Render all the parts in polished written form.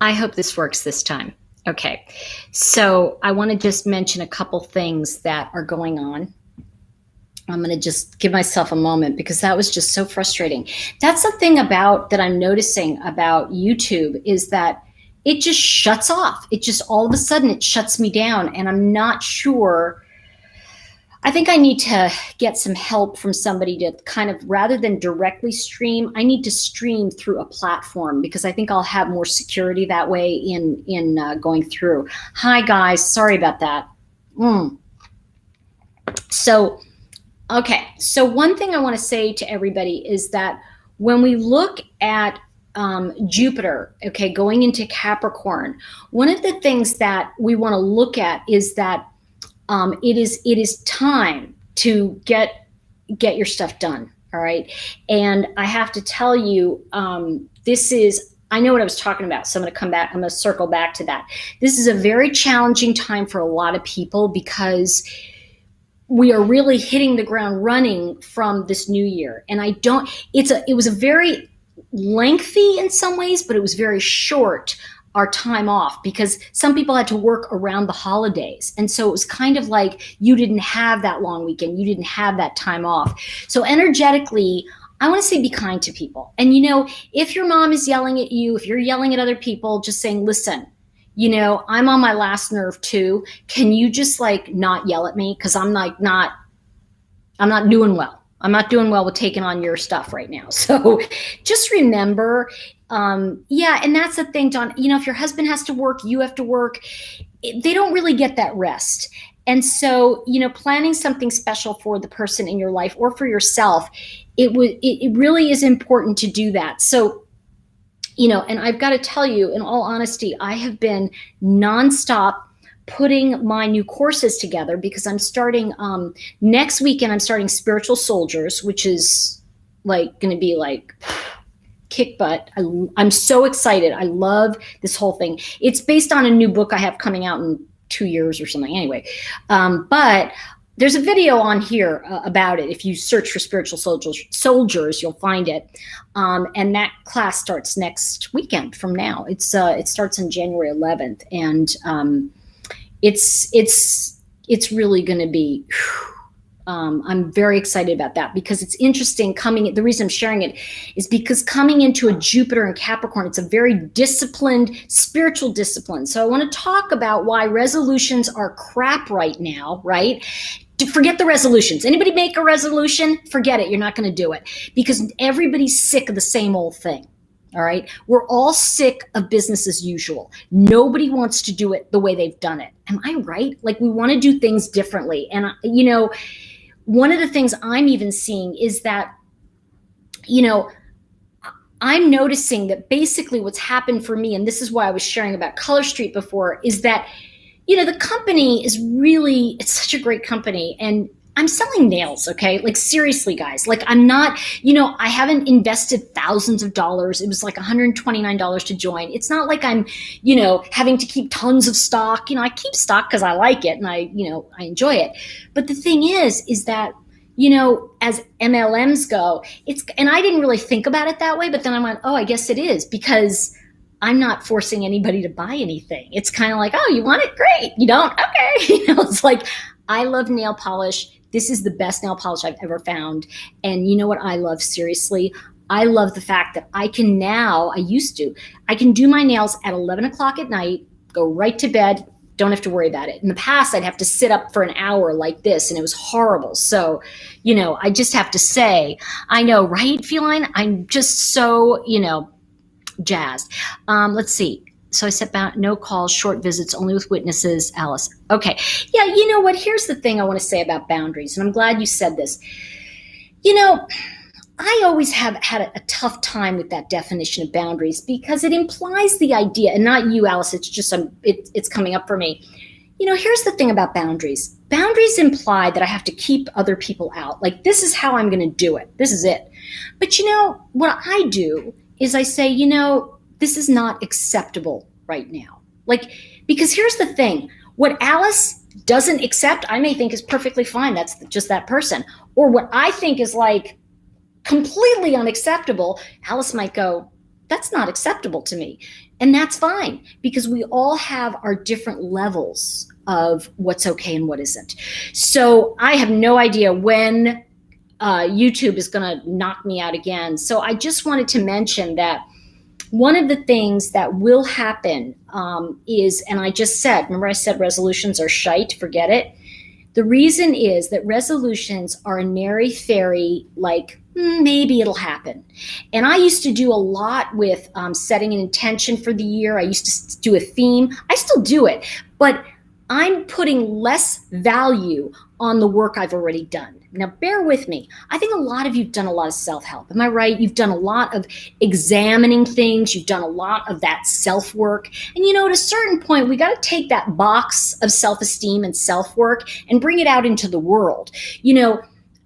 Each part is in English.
I hope this works this time. Okay. So I want to just mention a couple things that are going on. I'm going to just give myself a moment because that was just so frustrating. That's the thing about that I'm noticing about YouTube is that it just shuts off. It just all of a sudden it shuts me down and I'm not sure. I think I need to get some help from somebody to kind of, rather than directly stream, I need to stream through a platform because I think I'll have more security that way in going through. Hi guys, sorry about that. So, okay. So one thing I want to say to everybody is that when we look at Jupiter, okay, going into Capricorn, one of the things that we want to look at is that it is time to get your stuff done. All right. And I have to tell you, I know what I was talking about. So I'm going to come back. I'm going to circle back to that. This is a very challenging time for a lot of people because we are really hitting the ground running from this new year. And it was a very lengthy in some ways, but it was very short, our time off, because some people had to work around the holidays. And so it was kind of like you didn't have that long weekend. You didn't have that time off. So energetically, I want to say be kind to people. And, if your mom is yelling at you, if you're yelling at other people, just saying, listen, I'm on my last nerve too. Can you just not yell at me? Because I'm not doing well. I'm not doing well with taking on your stuff right now. So just remember, and that's the thing, Don, if your husband has to work, you have to work, they don't really get that rest. And so, planning something special for the person in your life or for yourself, it really is important to do that. So, and I've got to tell you, in all honesty, I have been nonstop putting my new courses together because I'm starting next weekend. I'm starting Spiritual Soldiers, which is going to be kick butt. I'm so excited. I love this whole thing. It's based on a new book I have coming out in 2 years or something. Anyway, but there's a video on here about it. If you search for Spiritual Soldiers, you'll find it. And that class starts next weekend from now. It starts on January 11th, and it's really going to be. I'm very excited about that because it's interesting. The reason I'm sharing it is because coming into a Jupiter and Capricorn, it's a very disciplined, spiritual discipline. So I want to talk about why resolutions are crap right now, right? Forget the resolutions. Anybody make a resolution? Forget it. You're not going to do it because everybody's sick of the same old thing. All right. We're all sick of business as usual. Nobody wants to do it the way they've done it. Am I right? We want to do things differently. And, one of the things I'm even seeing is that, I'm noticing that basically what's happened for me, and this is why I was sharing about Color Street before, is that, the company is really, it's such a great company. And I'm selling nails, okay? Seriously, guys. I'm not, I haven't invested thousands of dollars. It was $129 to join. It's not like I'm, having to keep tons of stock. I keep stock because I like it and I enjoy it. But the thing is that, as MLMs go, and I didn't really think about it that way, but then I went, oh, I guess it is because I'm not forcing anybody to buy anything. It's kind of like, oh, you want it? Great. You don't? Okay. It's I love nail polish. This is the best nail polish I've ever found. And you know what I love? Seriously, I love the fact that I can do my nails at 11 o'clock at night, go right to bed, don't have to worry about it. In the past, I'd have to sit up for an hour like this, and it was horrible. So, I just have to say, I know, right, Feline? I'm just so, jazzed. Let's see. So I set back, no calls, short visits, only with witnesses, Alice. Okay. Yeah, you know what? Here's the thing I want to say about boundaries, and I'm glad you said this. I always have had a tough time with that definition of boundaries because it implies the idea, and not you, Alice, it's just it's coming up for me. Here's the thing about boundaries. Boundaries imply that I have to keep other people out. This is how I'm going to do it. This is it. But what I do is I say, this is not acceptable right now. Because here's the thing, what Alice doesn't accept, I may think is perfectly fine. That's just that person. Or what I think is completely unacceptable, Alice might go, That's not acceptable to me. And that's fine, because we all have our different levels of what's okay and what isn't. So I have no idea when YouTube is going to knock me out again. So I just wanted to mention that one of the things that will happen is, and I just said, remember I said resolutions are shite, forget it. The reason is that resolutions are an airy fairy, like maybe it'll happen. And I used to do a lot with setting an intention for the year. I used to do a theme. I still do it, but I'm putting less value on the work I've already done. Now, bear with me. I think a lot of you've done a lot of self-help. Am I right? You've done a lot of examining things. You've done a lot of that self-work. And at a certain point, we got to take that box of self-esteem and self-work and bring it out into the world.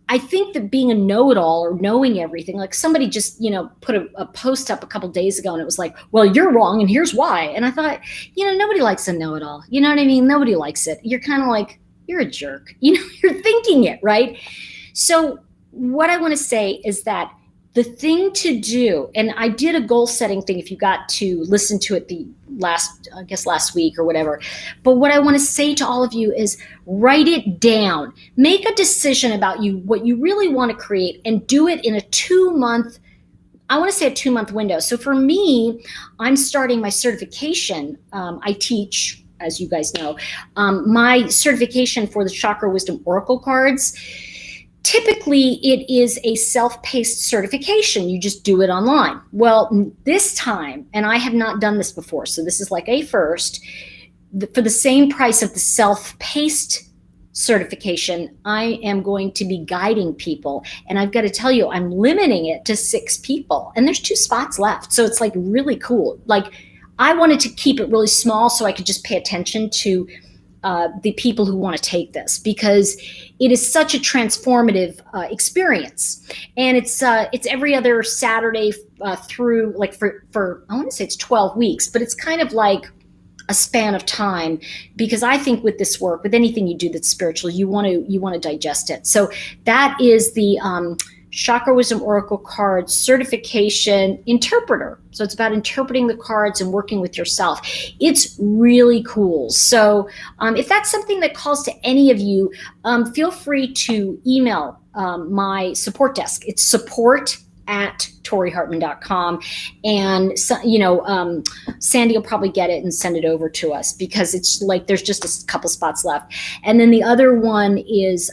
I think that being a know-it-all or knowing everything, like somebody just, put a post up a couple days ago and it was like, well, you're wrong and here's why. And I thought, nobody likes a know-it-all. You know what I mean? Nobody likes it. You're kind of like, you're a jerk. You're thinking it, right? So what I want to say is that the thing to do, and I did a goal setting thing if you got to listen to it the last week or whatever. But what I want to say to all of you is write it down. Make a decision about what you really want to create, and do it in a 2-month, I want to say a 2-month window. So for me, I'm starting my certification. I teach, as you guys know, my certification for the Chakra Wisdom Oracle cards. Typically, it is a self-paced certification. You just do it online. Well, this time, and I have not done this before, so this is like a first, for the same price of the self-paced certification, I am going to be guiding people. And I've got to tell you, I'm limiting it to 6 people. And there's 2 spots left. So it's like really cool. Like, I wanted to keep it really small so I could just pay attention to the people who want to take this, because it is such a transformative experience. And it's every other Saturday through, like, for I want to say it's 12 weeks, but it's kind of like a span of time, because I think with this work, with anything you do that's spiritual, you want to digest it. So that is the Chakra Wisdom Oracle Card Certification Interpreter. So it's about interpreting the cards and working with yourself. It's really cool. So if that's something that calls to any of you, feel free to email my support desk. It's support@torihartman.com. And, Sandy will probably get it and send it over to us, because it's like there's just a couple spots left. And then the other one is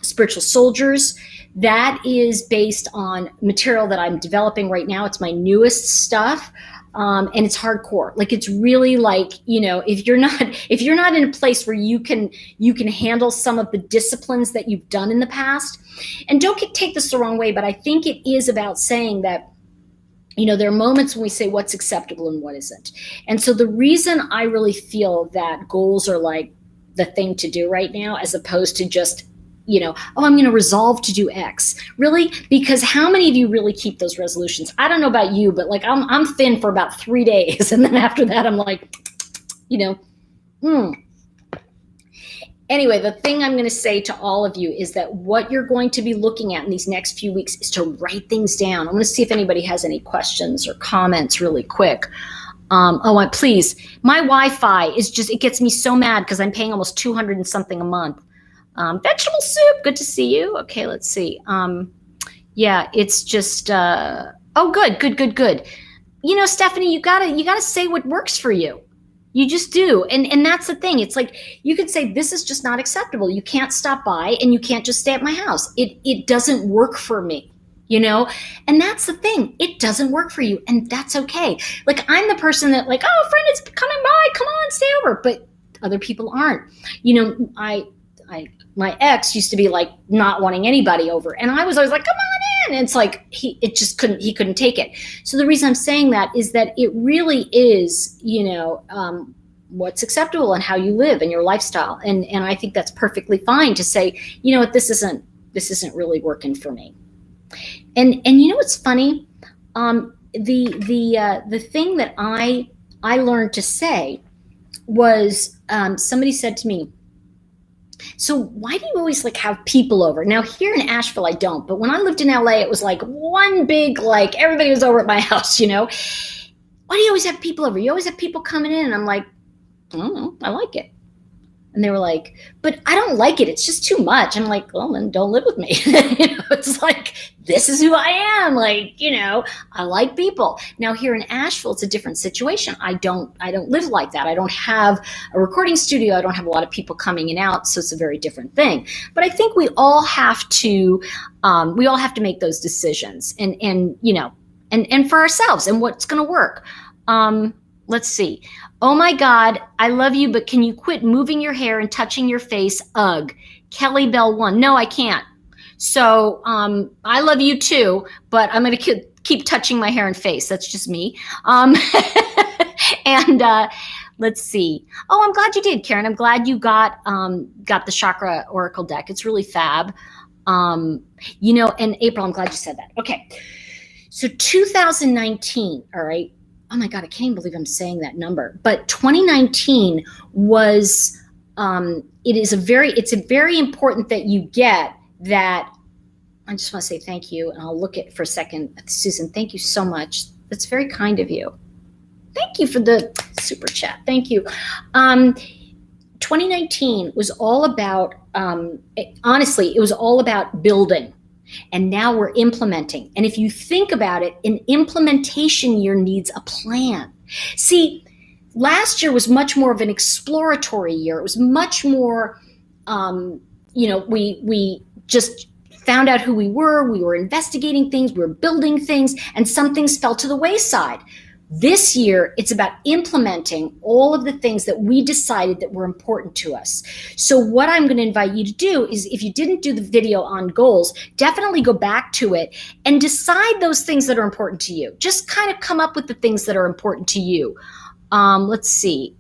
Spiritual Soldiers. That is based on material that I'm developing right now. It's my newest stuff. And it's hardcore. Like, it's really like, if you're not in a place where you can handle some of the disciplines that you've done in the past, and don't take this the wrong way, but I think it is about saying that, there are moments when we say what's acceptable and what isn't. And so the reason I really feel that goals are like the thing to do right now, as opposed to just, I'm going to resolve to do X. Really? Because how many of you really keep those resolutions? I don't know about you, but like I'm thin for about 3 days. And then after that, I'm like, Anyway, the thing I'm going to say to all of you is that what you're going to be looking at in these next few weeks is to write things down. I'm going to see if anybody has any questions or comments really quick. Please. My Wi-Fi is it gets me so mad because I'm paying almost 200 and something a month. Vegetable soup, good to see you. Okay, let's see. Yeah, it's just, good. Stephanie, you gotta say what works for you. You just do. And that's the thing. It's like, you could say, this is just not acceptable. You can't stop by and you can't just stay at my house. It doesn't work for me, and that's the thing. It doesn't work for you. And that's okay. Like, I'm the person that like, oh, friend is coming by, come on, stay over. But other people aren't. My ex used to be like not wanting anybody over, and I was always like, come on in. And it's like he couldn't take it. So the reason I'm saying that is that it really is, what's acceptable and how you live and your lifestyle. And I think that's perfectly fine to say, what, this isn't really working for me. And what's funny? The thing that I learned to say was, somebody said to me, So why do you always like have people over? Now here in Asheville, I don't, but when I lived in LA, it was like one big, like everybody was over at my house, you know? Why do you always have people over? You always have people coming in. And I'm like, I don't know, I like it. And they were like, but I don't like it. It's just too much. I'm like, well, then don't live with me. It's like, this is who I am. Like, I like people. Now here in Asheville, it's a different situation. I don't live like that. I don't have a recording studio. I don't have a lot of people coming in and out. So it's a very different thing. But I think we all have to make those decisions and for ourselves and what's going to work. Let's see. Oh my God, I love you, but can you quit moving your hair and touching your face? Ugh. Kelly Bell 1. No, I can't. So I love you too, but I'm going to keep touching my hair and face. That's just me. And let's see. Oh, I'm glad you did, Karen. I'm glad you got the Chakra Oracle deck. It's really fab. And April, I'm glad you said that. Okay. So 2019, all right. Oh my God, I can't even believe I'm saying that number. But 2019 was, it's a very important that you get that. I just want to say thank you. And I'll look at for a second. Susan, thank you so much. That's very kind of you. Thank you for the super chat. Thank you. 2019 was all about, honestly, it was all about building. And now we're implementing. And if you think about it, an implementation year needs a plan. See, last year was much more of an exploratory year. It was much more, we just found out who we were investigating things, we were building things, and some things fell to the wayside. This year, it's about implementing all of the things that we decided that were important to us. So what I'm going to invite you to do is, if you didn't do the video on goals, definitely go back to it and decide those things that are important to you. Just kind of come up with the things that are important to you. Let's see.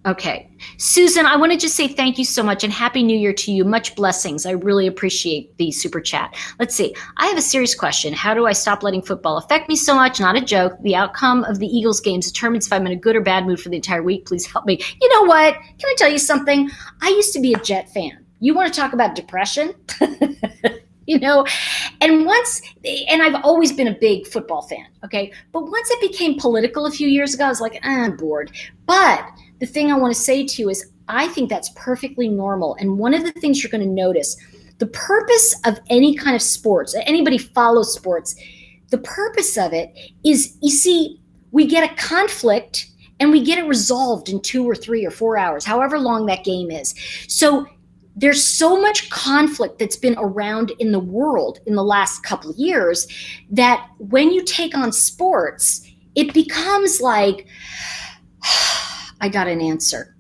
Okay. Susan, I want to just say thank you so much and Happy New Year to you. Much blessings. I really appreciate the super chat. Let's see. I have a serious question. How do I stop letting football affect me so much? Not a joke. The outcome of the Eagles games determines if I'm in a good or bad mood for the entire week. Please help me. You know what? Can I tell you something? I used to be a Jet fan. You want to talk about depression? And I've always been a big football fan. Okay. But once it became political a few years ago, I was like, I'm bored. But the thing I want to say to you is I think that's perfectly normal. And one of the things you're going to notice, the purpose of any kind of sports, anybody follows sports, the purpose of it is, you see, we get a conflict and we get it resolved in 2 or 3 or 4 hours, however long that game is. So there's so much conflict that's been around in the world in the last couple of years that when you take on sports, it becomes like, I got an answer.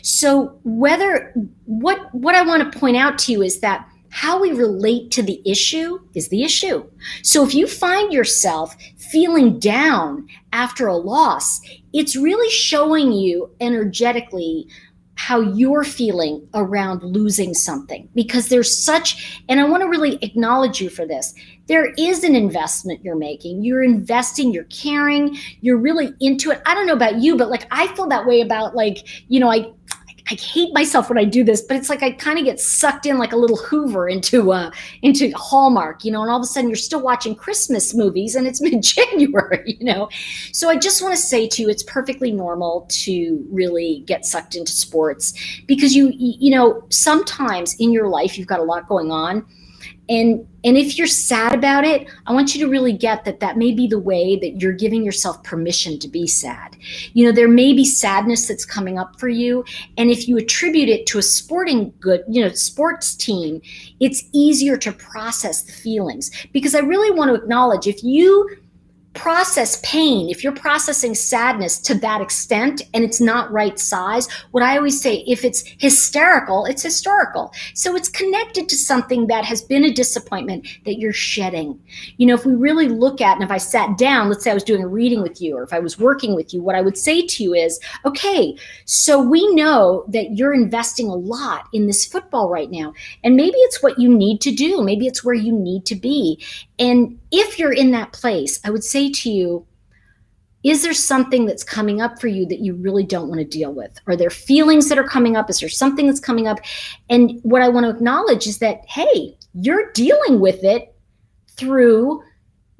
So what I want to point out to you is that how we relate to the issue is the issue. So if you find yourself feeling down after a loss, it's really showing you energetically how you're feeling around losing something, because and I want to really acknowledge you for this. There is an investment you're making. You're investing, you're caring, you're really into it. I don't know about you, but like I feel that way about I hate myself when I do this, but it's like I kind of get sucked in like a little Hoover into Hallmark, and all of a sudden you're still watching Christmas movies and it's mid-January, So I just want to say to you, it's perfectly normal to really get sucked into sports because sometimes in your life you've got a lot going on. And if you're sad about it, I want you to really get that may be the way that you're giving yourself permission to be sad. There may be sadness that's coming up for you. And if you attribute it to a sports team, it's easier to process the feelings. Because I really want to acknowledge, if you process pain, if you're processing sadness to that extent and it's not right size, what I always say, if it's hysterical, it's historical. So it's connected to something that has been a disappointment that you're shedding. If we really look at, and if I sat down, let's say I was doing a reading with you, or if I was working with you, what I would say to you is, okay, so we know that you're investing a lot in this football right now. And maybe it's what you need to do. Maybe it's where you need to be. And if you're in that place, I would say to you, is there something that's coming up for you that you really don't want to deal with? Are there feelings that are coming up? Is there something that's coming up? And what I want to acknowledge is that, hey, you're dealing with it through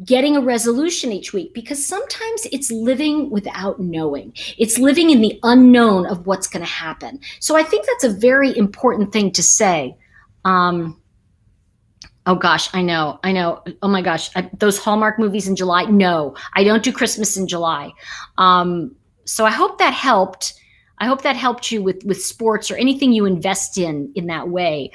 getting a resolution each week, because sometimes it's living without knowing. It's living in the unknown of what's going to happen. So I think that's a very important thing to say. Oh gosh, I know. Oh my gosh, those Hallmark movies in July. No, I don't do Christmas in July. So I hope that helped. I hope that helped you with sports or anything you invest in that way.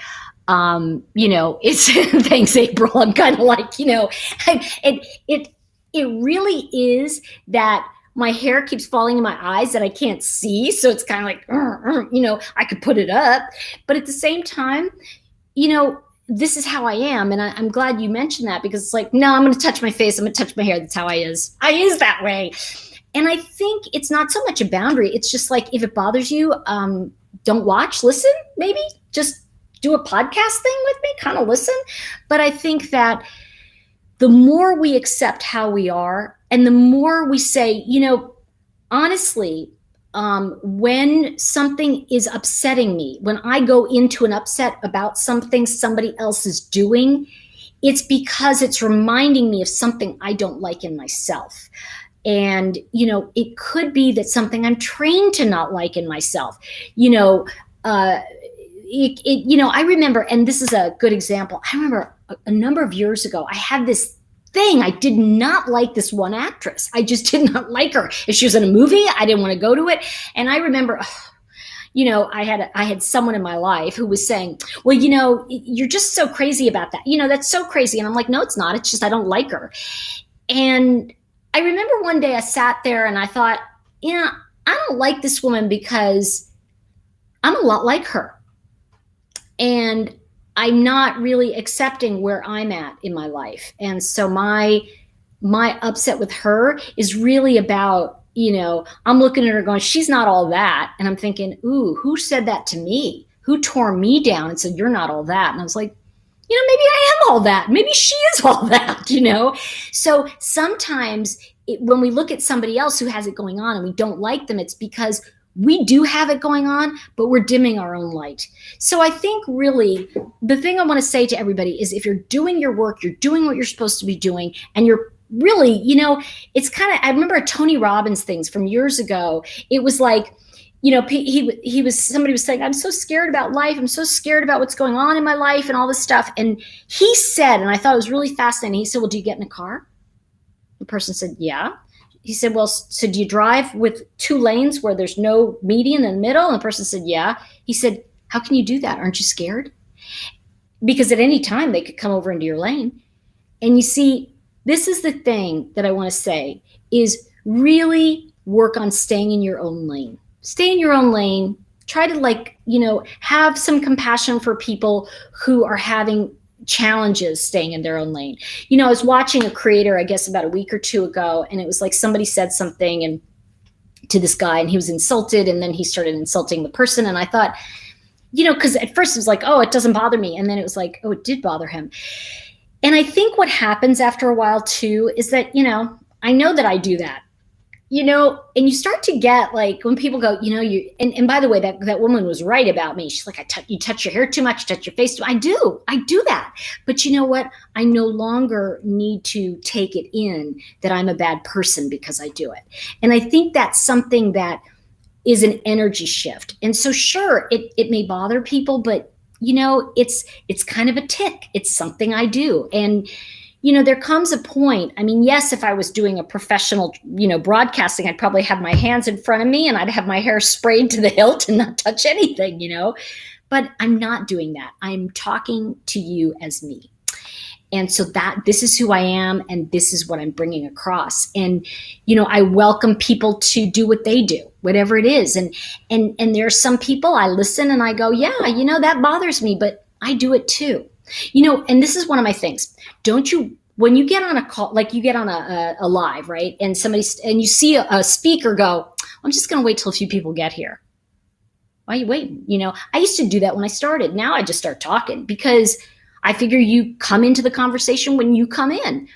It's thanks, April. I'm kind of like, it really is that my hair keeps falling in my eyes that I can't see. So it's kind of like, I could put it up, but at the same time, this is how I am. And I'm glad you mentioned that, because it's like, no, I'm going to touch my face. I'm going to touch my hair. That's how I is that way. And I think it's not so much a boundary. It's just like, if it bothers you, don't watch, listen, maybe just do a podcast thing with me, kind of listen. But I think that the more we accept how we are, and the more we say, honestly, when something is upsetting me, when I go into an upset about something somebody else is doing, it's because it's reminding me of something I don't like in myself. And, it could be that something I'm trained to not like in myself, I remember, and this is a good example. I remember a number of years ago, I had this thing. I did not like this one actress. I just did not like her. If she was in a movie, I didn't want to go to it. And I remember, I had someone in my life who was saying, well, you're just so crazy about that. That's so crazy. And I'm like, no, it's not. It's just, I don't like her. And I remember one day I sat there and I thought, I don't like this woman because I'm a lot like her. And I'm not really accepting where I'm at in my life. And so my upset with her is really about, I'm looking at her going, she's not all that. And I'm thinking, ooh, who said that to me? Who tore me down and said, you're not all that? And I was like, maybe I am all that. Maybe she is all that, So sometimes when we look at somebody else who has it going on and we don't like them, it's because we do have it going on, but we're dimming our own light. So I think really the thing I want to say to everybody is, if you're doing your work, you're doing what you're supposed to be doing, and you're really, it's kind of, I remember Tony Robbins things from years ago. It was like, somebody was saying, I'm so scared about life. I'm so scared about what's going on in my life and all this stuff. And he said, and I thought it was really fascinating. He said, well, do you get in a car? The person said, yeah. He said, well, so do you drive with 2 lanes where there's no median in the middle? And the person said, yeah. He said, how can you do that? Aren't you scared? Because at any time they could come over into your lane. And you see, this is the thing that I want to say is really work on staying in your own lane. Stay in your own lane. Try to have some compassion for people who are having challenges staying in their own lane. I was watching a creator, I guess about a week or 2 ago, and it was like somebody said something and to this guy and he was insulted, and then he started insulting the person. And I thought, because at first it was like, oh, it doesn't bother me. And then it was like, oh, it did bother him. And I think what happens after a while too is that, I know that I do that. And you start to get like, when people go, and by the way, that woman was right about me. She's like, you touch your hair too much, you touch your face too much. I do that. But you know what? I no longer need to take it in that I'm a bad person because I do it. And I think that's something that is an energy shift. And so sure, it may bother people, but it's kind of a tick. It's something I do. And there comes a point, yes, if I was doing a professional, broadcasting, I'd probably have my hands in front of me and I'd have my hair sprayed to the hilt and not touch anything, but I'm not doing that. I'm talking to you as me. And so this is who I am, and this is what I'm bringing across. And, I welcome people to do what they do, whatever it is. And there are some people I listen and I go, yeah, that bothers me, but I do it too. And this is one of my things. When you get on a call, like you get on a live, right? And you see a speaker go, I'm just going to wait till a few people get here. Why are you waiting? I used to do that when I started. Now I just start talking because I figure you come into the conversation when you come in.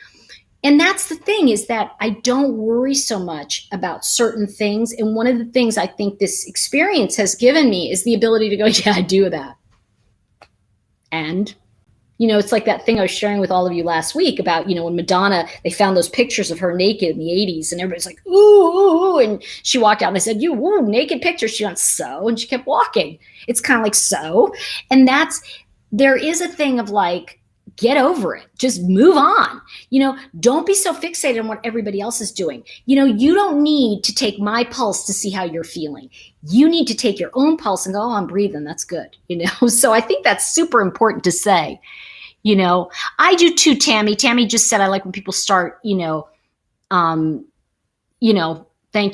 And that's the thing, is that I don't worry so much about certain things. And one of the things I think this experience has given me is the ability to go, yeah, I do that. And it's like that thing I was sharing with all of you last week about, when Madonna, they found those pictures of her naked in the 80s, and everybody's like, ooh, ooh, ooh. And she walked out and they said, you, ooh, naked picture. She went, so, and she kept walking. It's kind of like, so. And there is a thing of like, get over it. Just move on. Don't be so fixated on what everybody else is doing. You don't need to take my pulse to see how you're feeling. You need to take your own pulse and go, oh, I'm breathing. That's good. So I think that's super important to say. I do too, Tammy. Tammy just said, I like when people start, thank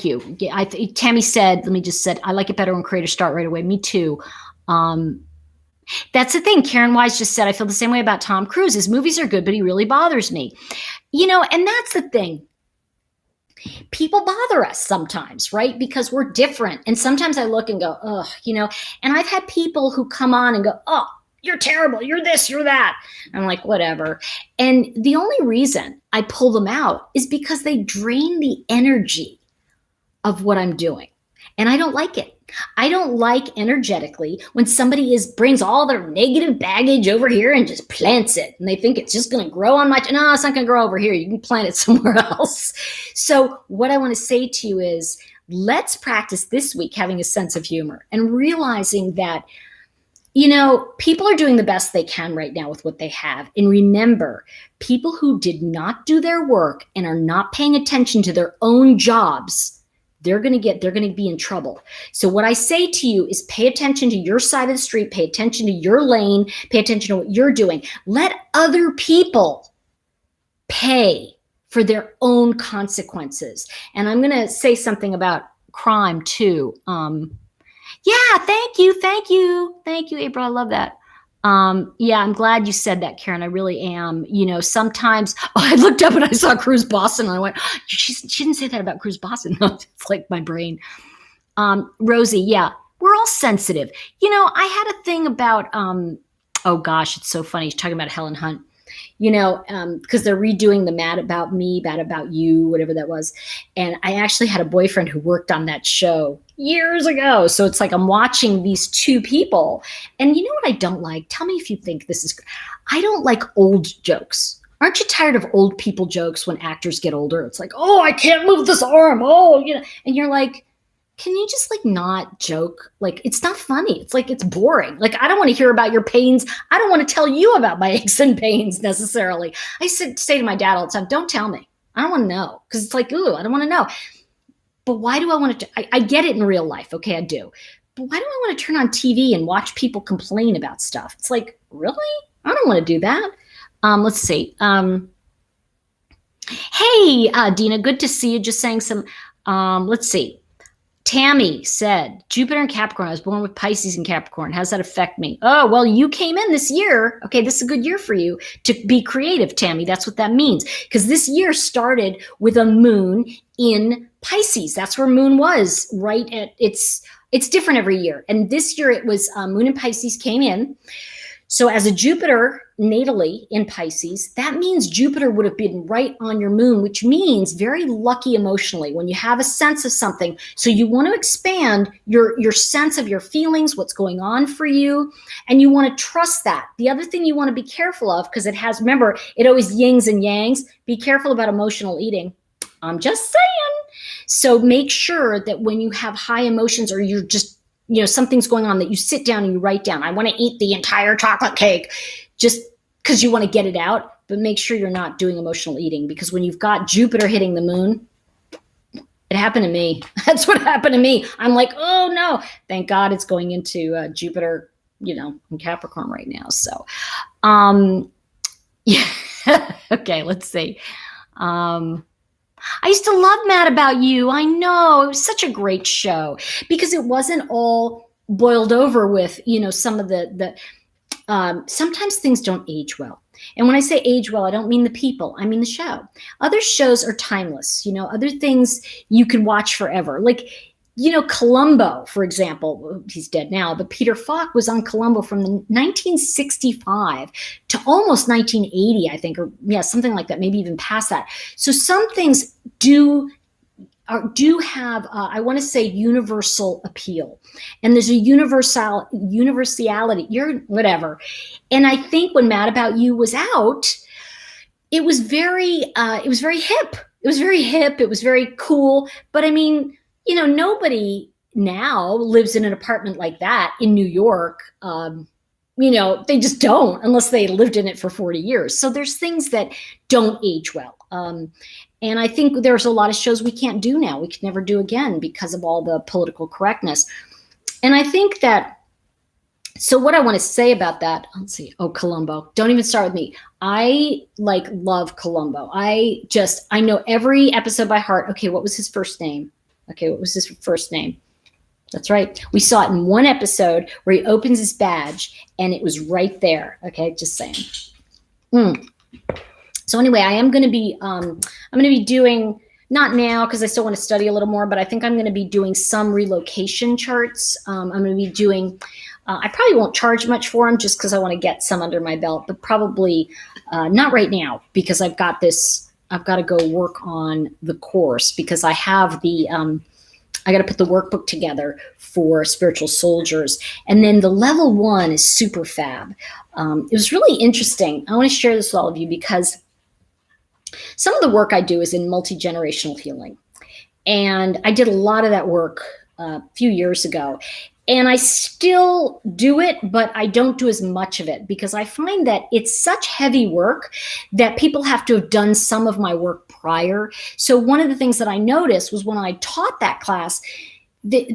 you. Tammy said, I like it better when creators start right away. Me too. That's the thing. Karen Wise just said, I feel the same way about Tom Cruise. His movies are good, but he really bothers me. And that's the thing. People bother us sometimes, right? Because we're different. And sometimes I look and go, ugh, and I've had people who come on and go, oh, you're terrible. You're this, you're that. I'm like, whatever. And the only reason I pull them out is because they drain the energy of what I'm doing. And I don't like it. I don't like energetically when somebody brings all their negative baggage over here and just plants it. And they think it's just going to grow on no, it's not going to grow over here. You can plant it somewhere else. So what I want to say to you is, let's practice this week having a sense of humor and realizing that people are doing the best they can right now with what they have. And remember, people who did not do their work and are not paying attention to their own jobs, they're going to be in trouble. So what I say to you is, pay attention to your side of the street, pay attention to your lane, pay attention to what you're doing. Let other people pay for their own consequences. And I'm going to say something about crime too. Yeah, thank you, April. I love that. Yeah, I'm glad you said that, Karen. I really am. Sometimes I looked up and I saw Cruise Boston and I went, she didn't say that about Cruise Boston. No, it's like my brain. Rosie, yeah, we're all sensitive. I had a thing about, oh gosh, it's so funny. She's talking about Helen Hunt. Because they're redoing the Mad About Me, Bad About You, whatever that was. And I actually had a boyfriend who worked on that show years ago. So it's like I'm watching these two people. And you know what I don't like? Tell me if you think this is, I don't like old jokes. Aren't you tired of old people jokes when actors get older? It's like, oh, I can't move this arm. Oh, and you're like, can you just like not joke? Like, it's not funny. It's like, it's boring. Like, I don't want to hear about your pains. I don't want to tell you about my aches and pains necessarily. I say to my dad all the time, don't tell me. I don't want to know. Because it's like, ooh, I don't want to know. But why do I want to? I get it in real life. Okay, I do. But why do I want to turn on TV and watch people complain about stuff? It's like, really? I don't want to do that. Let's see. Hey, Dina, good to see you. Just saying some, let's see. Tammy said, Jupiter and Capricorn. I was born with Pisces and Capricorn. How does that affect me? Oh, well, you came in this year. Okay, this is a good year for you to be creative, Tammy. That's what that means. Because this year started with a moon in Pisces. That's where moon was, right? It's different every year. And this year it was moon in Pisces came in. So as a Jupiter natally in Pisces, that means Jupiter would have been right on your moon, which means very lucky emotionally when you have a sense of something. So you want to expand your sense of your feelings, what's going on for you, and you want to trust that. The other thing you want to be careful of, because it has, remember, it always yings and yangs, be careful about emotional eating. I'm just saying. So make sure that when you have high emotions or you're just, something's going on, that you sit down and you write down, I want to eat the entire chocolate cake, just because you want to get it out, but make sure you're not doing emotional eating, because when you've got Jupiter hitting the moon, it happened to me. That's what happened to me. I'm like, oh no, thank God it's going into Jupiter, in Capricorn right now. So, yeah. Okay, let's see. I used to love Mad About You. I know, it was such a great show because it wasn't all boiled over with, some of the sometimes things don't age well. And when I say age well, I don't mean the people, I mean the show. Other shows are timeless, other things you can watch forever. Like Columbo, for example, he's dead now, but Peter Falk was on Columbo from 1965 to almost 1980, I think, or something like that, maybe even past that. So some things do have, I want to say, universal appeal, and there's a universality. You're whatever, and I think when Mad About You was out, it was very hip. It was very hip. It was very cool. But I mean, nobody now lives in an apartment like that in New York. They just don't, unless they lived in it for 40 years. So there's things that don't age well. And I think there's a lot of shows we can't do now. We can never do again because of all the political correctness. And I think that, so what I want to say about that, let's see. Oh, Columbo. Don't even start with me. I love Columbo. I know every episode by heart. Okay, what was his first name? That's right. We saw it in one episode where he opens his badge and it was right there. Okay, just saying. So anyway, I'm going to be doing, not now because I still want to study a little more, but I think I'm going to be doing some relocation charts. I'm going to be doing, I probably won't charge much for them just because I want to get some under my belt, but probably not right now because I've got to go work on the course because I have I got to put the workbook together for Spiritual Soldiers. And then the level 1 is super fab. It was really interesting. I want to share this with all of you because some of the work I do is in multi-generational healing. And I did a lot of that work a few years ago. And I still do it, but I don't do as much of it because I find that it's such heavy work that people have to have done some of my work prior. So one of the things that I noticed was when I taught that class,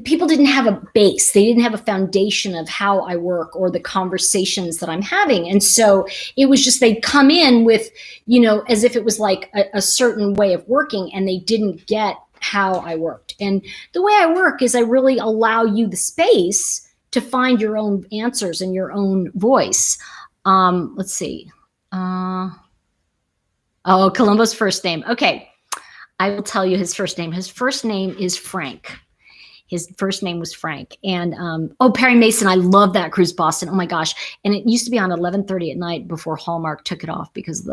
people didn't have a base. They didn't have a foundation of how I work or the conversations that I'm having. And so it was just, they'd come in with, as if it was like a certain way of working, and they didn't get how I worked. And the way I work is I really allow you the space to find your own answers and your own voice. Let's see. Columbo's first name. Okay. I will tell you his first name. His first name is Frank. His first name was Frank. And, Perry Mason. I love that Cruise Boston. Oh my gosh. And it used to be on 11:30 at night before Hallmark took it off because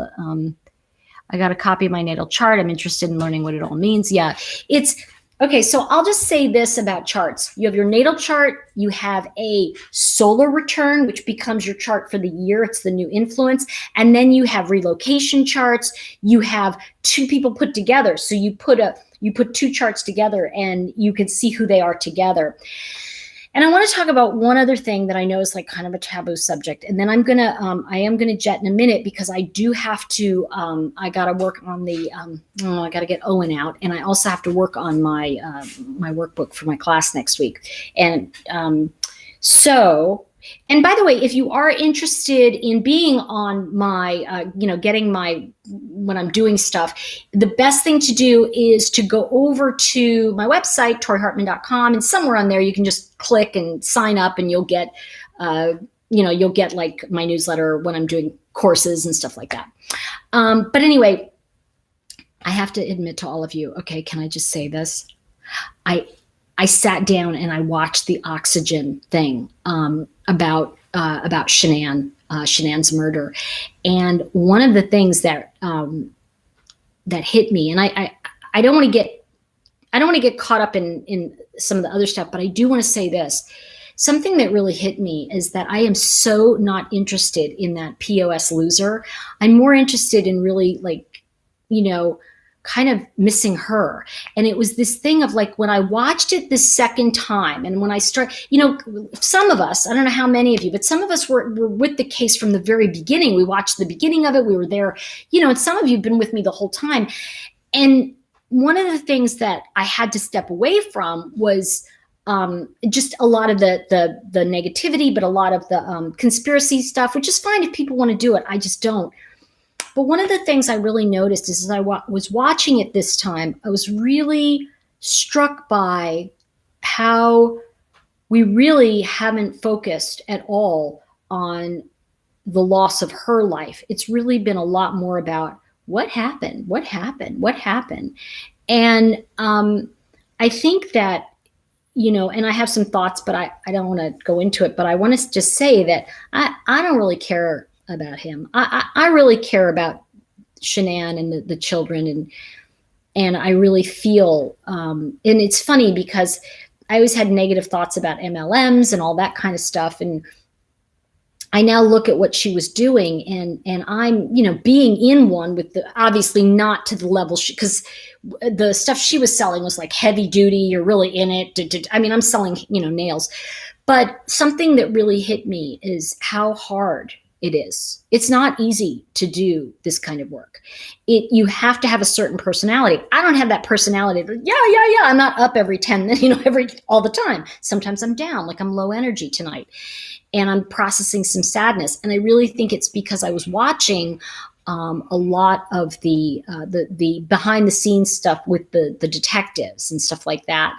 I got a copy of my natal chart. I'm interested in learning what it all means. Yeah, it's okay. So I'll just say this about charts. You have your natal chart. You have a solar return, which becomes your chart for the year. It's the new influence. And then you have relocation charts. You have two people put together. So you put two charts together and you can see who they are together. And I want to talk about one other thing that I know is like kind of a taboo subject. And then I am going to jet in a minute because I do have to, I got to work on I got to get Owen out. And I also have to work on my workbook for my class next week. And and by the way, if you are interested in being on my, getting when I'm doing stuff, the best thing to do is to go over to my website, torihartman.com, and somewhere on there you can just click and sign up, and you'll get, you'll get like my newsletter when I'm doing courses and stuff like that. But anyway, I have to admit to all of you, okay, can I just say this? I sat down and I watched the Oxygen thing about Shannon's murder, and one of the things that hit me, and I don't want to get caught up in some of the other stuff, but I do want to say this. Something that really hit me is that I am so not interested in that POS loser. I'm more interested in really kind of missing her. And it was this thing of like, when I watched it the second time, and when I some of us, I don't know how many of you, but some of us were with the case from the very beginning. We watched the beginning of it. We were there, and some of you have been with me the whole time. And one of the things that I had to step away from was just a lot of the negativity, but a lot of the conspiracy stuff, which is fine if people want to do it. I just don't. But one of the things I really noticed is as I was watching it this time, I was really struck by how we really haven't focused at all on the loss of her life. It's really been a lot more about what happened. And I think that and I have some thoughts, but I don't want to go into it, but I want to just say that I don't really care about him. I really care about Shannon and the children, and I really feel, and it's funny because I always had negative thoughts about MLMs and all that kind of stuff. And I now look at what she was doing, and I'm, being in one with the, obviously not to the level, because the stuff she was selling was like heavy duty. You're really in it. I mean, I'm selling, nails, but something that really hit me is how hard it is. It's not easy to do this kind of work. You have to have a certain personality. I don't have that personality. Yeah. I'm not up every 10, all the time. Sometimes I'm down, like I'm low energy tonight, and I'm processing some sadness. And I really think it's because I was watching a lot of the behind the scenes stuff with the detectives and stuff like that.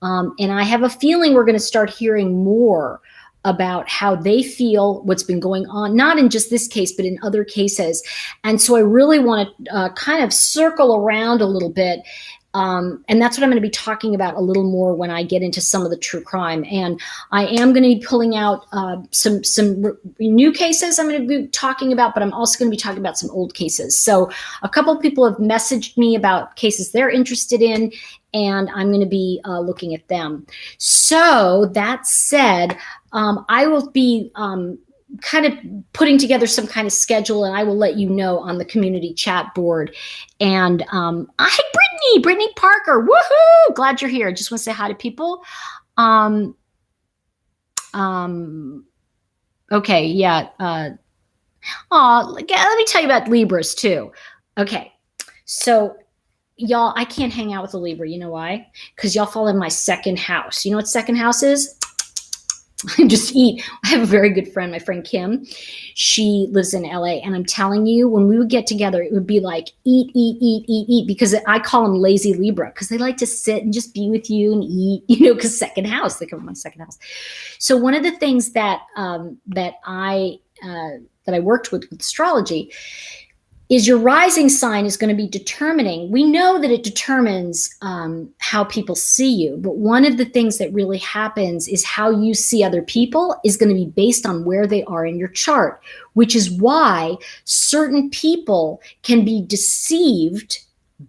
And I have a feeling we're going to start hearing more about how they feel, what's been going on, not in just this case, but in other cases. And so I really want to kind of circle around a little bit. And that's what I'm going to be talking about a little more when I get into some of the true crime. And I am going to be pulling out some new cases I'm going to be talking about, but I'm also going to be talking about some old cases. So a couple of people have messaged me about cases they're interested in, and I'm going to be looking at them. So that said, I will be kind of putting together some kind of schedule, and I will let you know on the community chat board. And hi, Brittany Parker, woohoo! Glad you're here. Just want to say hi to people. Okay, yeah. Let me tell you about Libras too. Okay, so y'all, I can't hang out with a Libra. You know why? Because y'all fall in my second house. You know what second house is? Just eat. I have a very good friend, my friend Kim. She lives in LA, and I'm telling you, when we would get together, it would be like eat, because I call them lazy Libra, because they like to sit and just be with you and eat, because second house, they come from my second house. So one of the things that I worked with astrology is your rising sign is going to be determining. We know that it determines how people see you, but one of the things that really happens is how you see other people is going to be based on where they are in your chart, which is why certain people can be deceived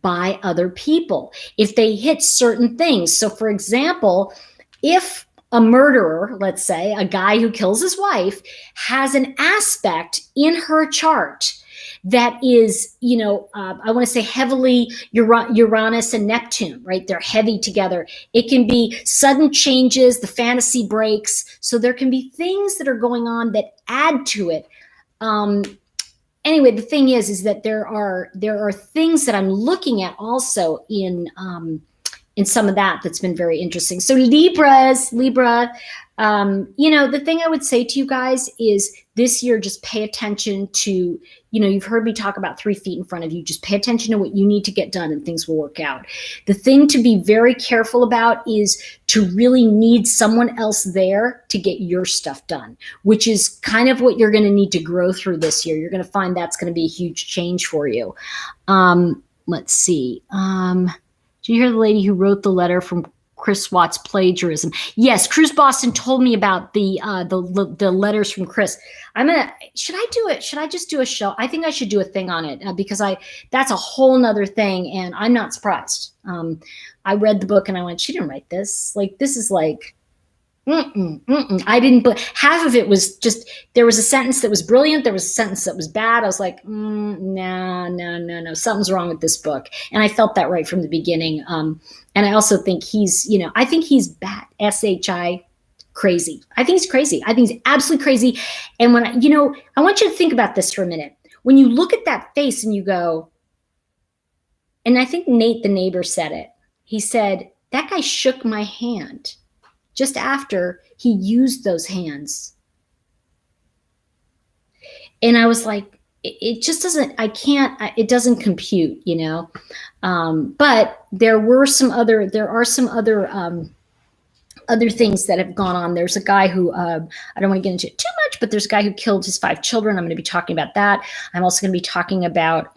by other people if they hit certain things. So for example, if a murderer, let's say a guy who kills his wife, has an aspect in her chart that is, I want to say heavily Uranus and Neptune, right? They're heavy together. It can be sudden changes, the fantasy breaks. So there can be things that are going on that add to it. Anyway, the thing is that there are things that I'm looking at also in some of that's been very interesting. So Libra, the thing I would say to you guys is this year, just pay attention to, you've heard me talk about 3 feet in front of you. Just pay attention to what you need to get done, and things will work out. The thing to be very careful about is to really need someone else there to get your stuff done, which is kind of what you're going to need to grow through this year. You're going to find that's going to be a huge change for you. Let's see. Did you hear the lady who wrote the letter from Chris Watts' plagiarism? Yes, Cruise Boston told me about the letters from Chris. Should I do it? Should I just do a show? I think I should do a thing on it because that's a whole nother thing, and I'm not surprised. I read the book and I went, she didn't write this. Like, this is like, I didn't, but half of it was just, there was a sentence that was brilliant. There was a sentence that was bad. I was like, no, something's wrong with this book. And I felt that right from the beginning. And I also think he's, I think he's bad, S-H-I, crazy. I think he's crazy. I think he's absolutely crazy. And when I want you to think about this for a minute. When you look at that face and you go, and I think Nate, the neighbor, said it. He said, that guy shook my hand just after he used those hands. And I was like, it just doesn't, it doesn't compute, but there are some other things that have gone on. There's a guy who, I don't want to get into it too much, but there's a guy who killed his 5 children. I'm going to be talking about that. I'm also going to be talking about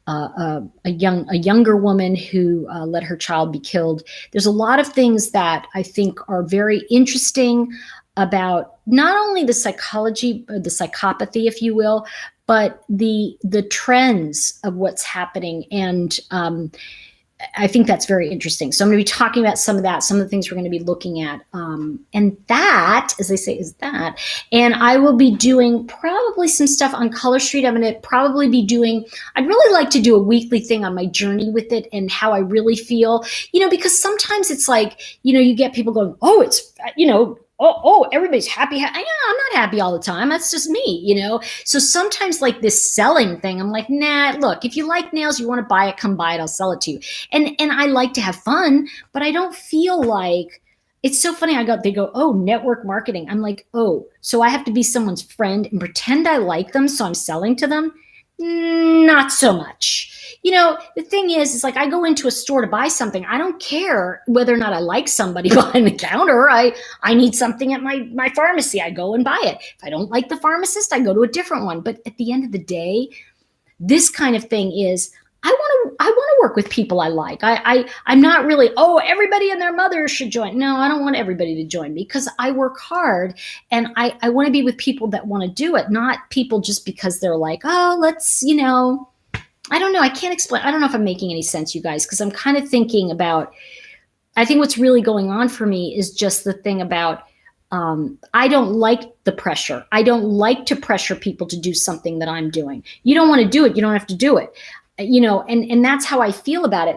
a younger woman who let her child be killed. There's a lot of things that I think are very interesting about not only the psychology, the psychopathy, if you will, but the trends of what's happening. And I think that's very interesting. So I'm going to be talking about some of that, some of the things we're going to be looking at. And that, as they say, is that. And I will be doing probably some stuff on Color Street. I'm going to probably be doing, I'd really like to do a weekly thing on my journey with it and how I really feel, because sometimes it's like, you get people going, oh, it's, everybody's happy. Yeah, I'm not happy all the time. That's just me, So sometimes like this selling thing, I'm like, nah, look, if you like nails, you want to buy it, come buy it. I'll sell it to you. And I like to have fun, but I don't feel like, it's so funny. They go, oh, network marketing. I'm like, oh, so I have to be someone's friend and pretend I like them. So I'm selling to them. Not so much. The thing is like I go into a store to buy something. I don't care whether or not I like somebody behind the counter. I need something at my pharmacy. I go and buy it. If I don't like the pharmacist, I go to a different one. But at the end of the day, this kind of thing is I want to work with people I like. I'm not really, oh, everybody and their mother should join. No, I don't want everybody to join me because I work hard and I want to be with people that want to do it, not people just because they're like, oh, let's, I don't know. I can't explain. I don't know if I'm making any sense, you guys, because I'm kind of thinking about, I think what's really going on for me is just the thing about, I don't like the pressure. I don't like to pressure people to do something that I'm doing. You don't want to do it. You don't have to do it. And that's how I feel about it.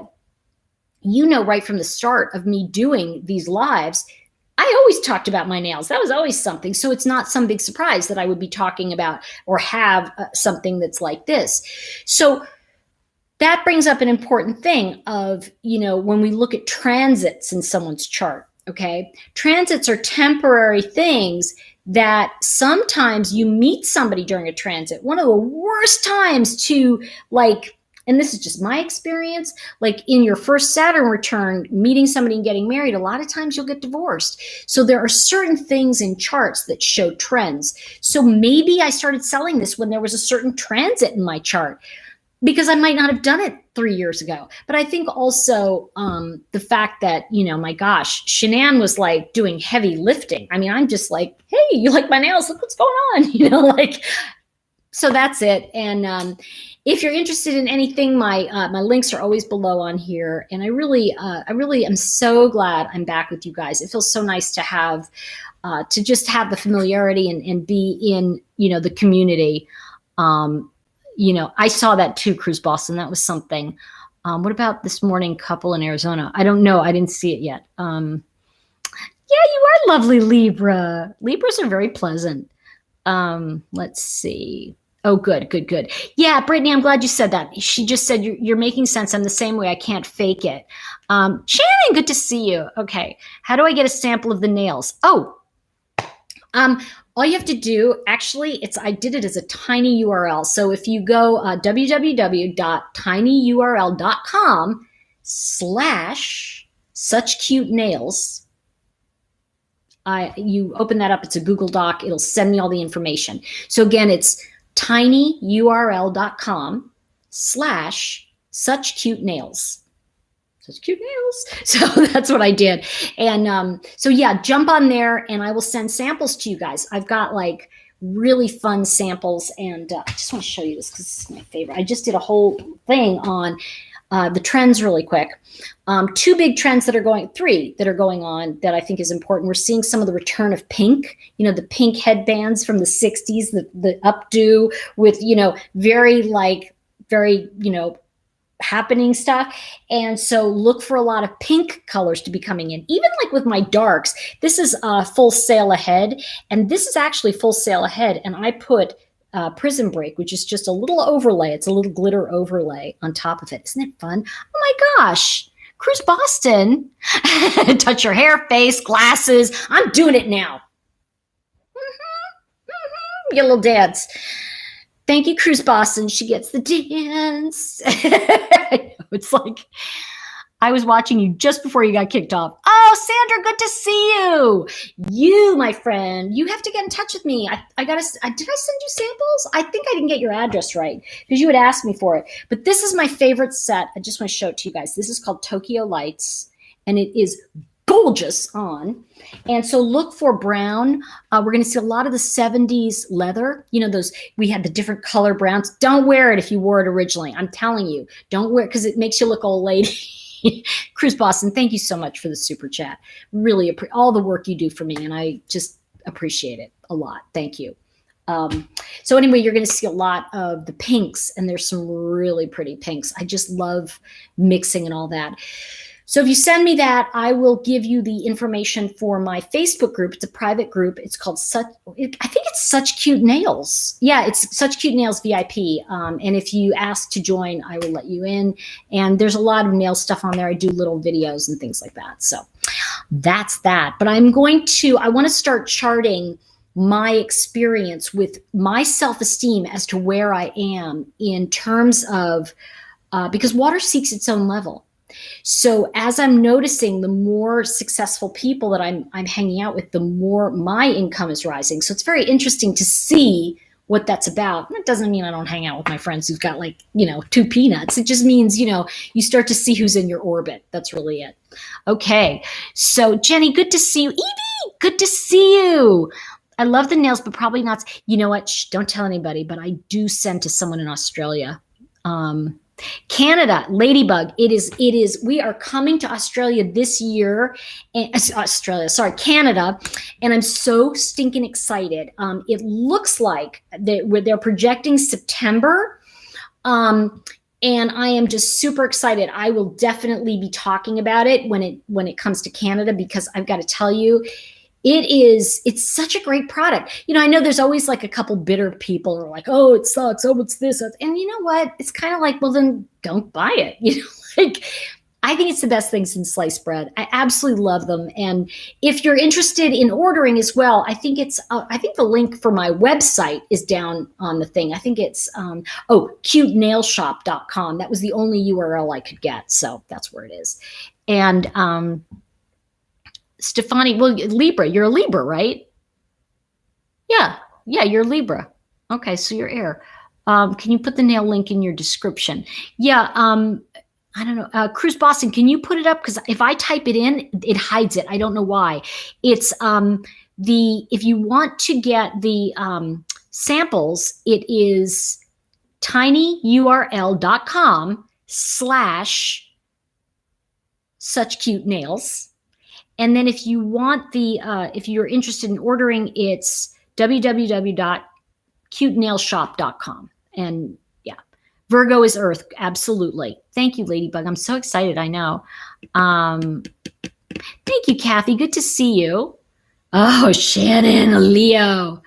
Right from the start of me doing these lives, I always talked about my nails. That was always something. So it's not some big surprise that I would be talking about or have something that's like this. So that brings up an important thing of, when we look at transits in someone's chart, okay? Transits are temporary things that sometimes you meet somebody during a transit. One of the worst times to and this is just my experience, like in your first Saturn return, meeting somebody and getting married, a lot of times you'll get divorced. So there are certain things in charts that show trends. So maybe I started selling this when there was a certain transit in my chart because I might not have done it 3 years ago. But I think also the fact that, my gosh, Shannon was like doing heavy lifting. I mean, I'm just like, hey, you like my nails? Look what's going on, so that's it. And if you're interested in anything, my links are always below on here. And I really am so glad I'm back with you guys. It feels so nice to have, to just have the familiarity and be in, the community. I saw that too, Cruise Boston. That was something. What about this morning couple in Arizona? I don't know. I didn't see it yet. Yeah, you are lovely, Libra. Libras are very pleasant. Let's see. Oh, good. Yeah, Brittany, I'm glad you said that. She just said you're making sense. I'm the same way. I can't fake it. Shannon, good to see you. Okay. How do I get a sample of the nails? Oh, all you have to do, actually, I did it as a tiny URL. So if you go www.tinyurl.com/such-cute-nails, you open that up. It's a Google Doc. It'll send me all the information. So again, it's tinyurl.com/such-cute-nails. Such cute nails. So that's what I did. And so yeah, jump on there and I will send samples to you guys. I've got like really fun samples and I just want to show you this because this is my favorite. I just did a whole thing on the trends really quick. Three that are going on that I think is important. We're seeing some of the return of pink, the pink headbands from the 60s, the updo with, very happening stuff. And so look for a lot of pink colors to be coming in. Even like with my darks, this is full sail ahead. And this is actually full sail ahead. And I put Prism Break, which is just a little overlay. It's a little glitter overlay on top of it. Isn't it fun? Oh my gosh. Cruise Boston. Touch your hair, face, glasses. I'm doing it now. Get a little dance. Thank you, Cruise Boston. She gets the dance. It's like, I was watching you just before you got kicked off. Oh, Sandra, good to see you. You, my friend, you have to get in touch with me. Did I send you samples? I think I didn't get your address right because you had asked me for it. But this is my favorite set. I just want to show it to you guys. This is called Tokyo Lights, and it is gorgeous on. And so look for brown. We're going to see a lot of the 70s leather. You know, those, we had the different color browns. Don't wear it if you wore it originally. I'm telling you, don't wear it because it makes you look old lady. Cruz Boston, thank you so much for the super chat. Really, all the work you do for me, and I just appreciate it a lot. Thank you. So anyway, you're going to see a lot of the pinks, and there's some really pretty pinks. I just love mixing and all that. So if you send me that, I will give you the information for my Facebook group. It's a private group. It's called I think it's Such Cute Nails. Yeah, it's Such Cute Nails VIP. And if you ask to join, I will let you in. And there's a lot of nail stuff on there. I do little videos and things like that. So that's that. But I want to start charting my experience with my self-esteem as to where I am in terms of, because water seeks its own level. So as I'm noticing, the more successful people that I'm hanging out with, the more my income is rising. So it's very interesting to see what that's about. That doesn't mean I don't hang out with my friends who've got 2 peanuts. It just means, you start to see who's in your orbit. That's really it. Okay. So Jenny, good to see you. Evie, good to see you. I love the nails, but probably not. You know what? Shh, don't tell anybody, but I do send to someone in Australia. Canada, Ladybug, we are coming to Australia this year, Canada, and I'm so stinking excited. It looks like they're projecting September, and I am just super excited. I will definitely be talking about it when it comes to Canada, because I've got to tell you, it's such a great product. I know there's always like a couple bitter people who are like, oh, it sucks. Oh, it's this. And you know what? It's kind of like, well, then don't buy it. I think it's the best thing since sliced bread. I absolutely love them. And if you're interested in ordering as well, I think the link for my website is down on the thing. I think it's, cutenailshop.com. That was the only URL I could get. So that's where it is. And, Stefani, well, Libra, you're a Libra, right? Yeah, you're Libra. Okay, so you're air. Can you put the nail link in your description? Yeah, I don't know. Cruz Boston, can you put it up? Because if I type it in, it hides it. I don't know why. It's if you want to get the samples, it is tinyurl.com/suchcutenails. And then if you want if you're interested in ordering, it's www.cutenailshop.com. And yeah, Virgo is Earth. Absolutely. Thank you, Ladybug. I'm so excited. I know. Thank you, Kathy. Good to see you. Oh, Shannon, Leo.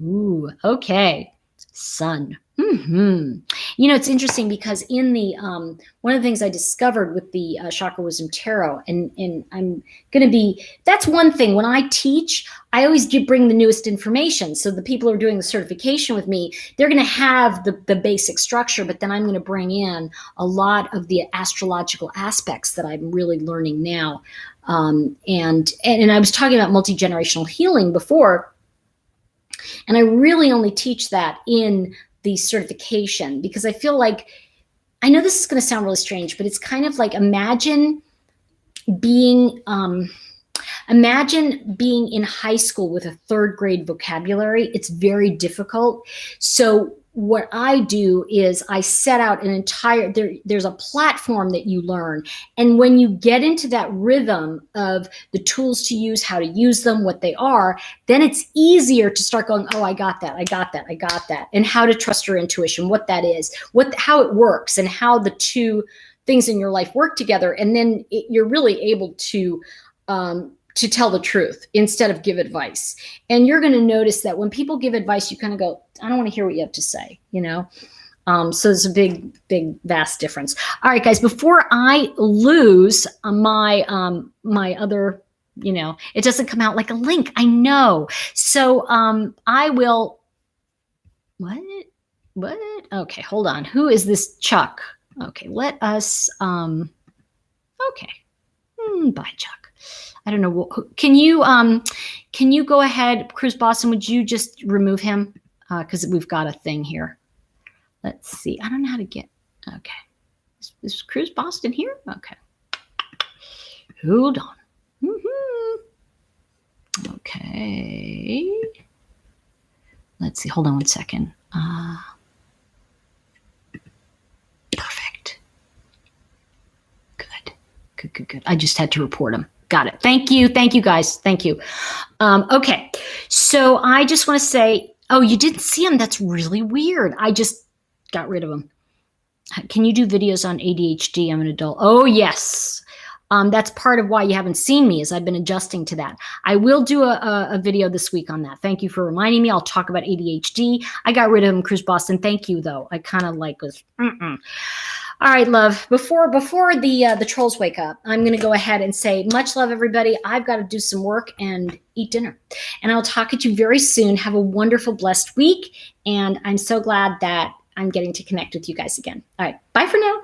Ooh, okay. Sun. It's interesting because in the one of the things I discovered with the Chakra Wisdom Tarot, and I'm going to be, that's one thing. When I teach, I always bring the newest information. So the people who are doing the certification with me, they're going to have the basic structure, but then I'm going to bring in a lot of the astrological aspects that I'm really learning now. And I was talking about multi-generational healing before, and I really only teach that in the certification, because I feel like, I know this is going to sound really strange, but it's kind of like, imagine being in high school with a 3rd grade vocabulary. It's very difficult. So what I do is I set out an entire, there's a platform that you learn. And when you get into that rhythm of the tools to use, how to use them, what they are, then it's easier to start going, oh, I got that. And how to trust your intuition, what that is, how it works, and how the two things in your life work together. And then you're really able to tell the truth instead of give advice. And you're going to notice that when people give advice, you kind of go, I don't want to hear what you have to say, So there's a big, vast difference. All right, guys, before I lose my other, it doesn't come out like a link. I know. So I will, what? Okay, hold on. Who is this Chuck? Okay, let us, Okay. Bye, Chuck. I don't know. Can you go ahead, Cruz Boston? Would you just remove him? Because we've got a thing here. Let's see. I don't know how to get. Okay. Is Cruz Boston here? Okay. Hold on. Okay. Let's see. Hold on one second. Perfect. Good. I just had to report him. Got it. Thank you. Thank you, guys. Thank you. Okay. So I just want to say, oh, you didn't see him. That's really weird. I just got rid of him. Can you do videos on ADHD? I'm an adult. Oh, yes. That's part of why you haven't seen me, is I've been adjusting to that. I will do a video this week on that. Thank you for reminding me. I'll talk about ADHD. I got rid of him, Cruz Boston. Thank you, though. I kind of was. All right, love. Before the trolls wake up, I'm going to go ahead and say much love, everybody. I've got to do some work and eat dinner. And I'll talk at you very soon. Have a wonderful, blessed week. And I'm so glad that I'm getting to connect with you guys again. All right. Bye for now.